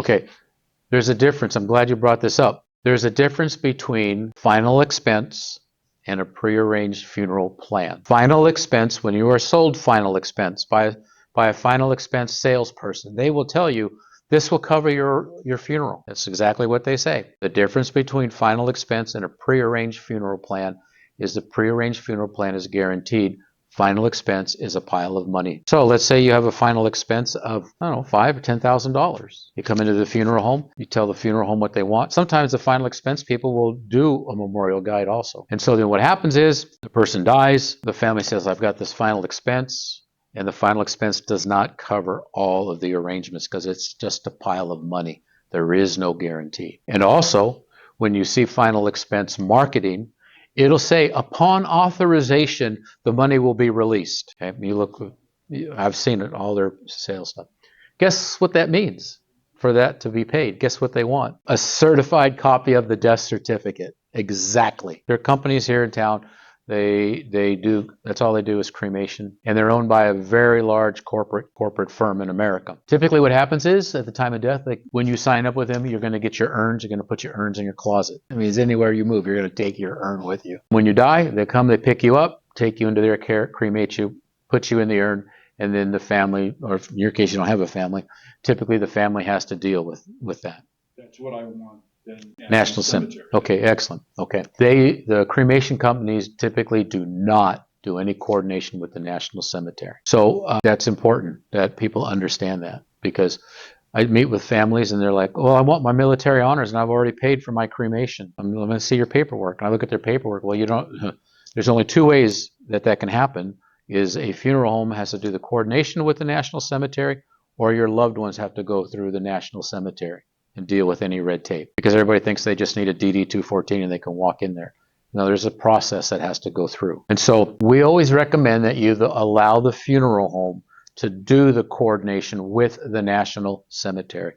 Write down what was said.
Okay, there's a difference. I'm glad you brought this up. There's a difference between final expense and a prearranged funeral plan. Final expense, when you are sold final expense by a final expense salesperson, they will tell you this will cover your funeral. That's exactly what they say. The difference between final expense and a prearranged funeral plan is the prearranged funeral plan is guaranteed. Final expense is a pile of money. So let's say you have a final expense of, I don't know, $5,000 or $10,000. You come into the funeral home, you tell the funeral home what they want. Sometimes the final expense people will do a memorial guide also. And so then what happens is the person dies, the family says, I've got this final expense, and the final expense does not cover all of the arrangements because it's just a pile of money. There is no guarantee. And also, when you see final expense marketing, it'll say upon authorization, the money will be released. Okay? You look, I've seen it, all their sales stuff. Guess what that means for that to be paid? Guess what they want? A certified copy of the death certificate. Exactly. There are companies here in town. They do, that's all they do is cremation, and they're owned by a very large corporate firm in America. Typically what happens is at the time of death, like when you sign up with them, you're going to get your urns, you're going to put your urns in your closet. I mean, anywhere you move, you're going to take your urn with you. When you die, they come, they pick you up, take you into their care, cremate you, put you in the urn, and then the family, or in your case you don't have a family, typically the family has to deal with that. That's what I want. National Cemetery. Okay, excellent. Okay. The cremation companies typically do not do any coordination with the National Cemetery. So that's important that people understand that, because I meet with families and they're like, well, I want my military honors and I've already paid for my cremation. I'm going to see your paperwork. And I look at their paperwork. Well, you don't, there's only two ways that can happen, is a funeral home has to do the coordination with the National Cemetery, or your loved ones have to go through the National Cemetery and deal with any red tape, because everybody thinks they just need a DD 214 and they can walk in there. No, there's a process that has to go through. And so we always recommend that you allow the funeral home to do the coordination with the National Cemetery.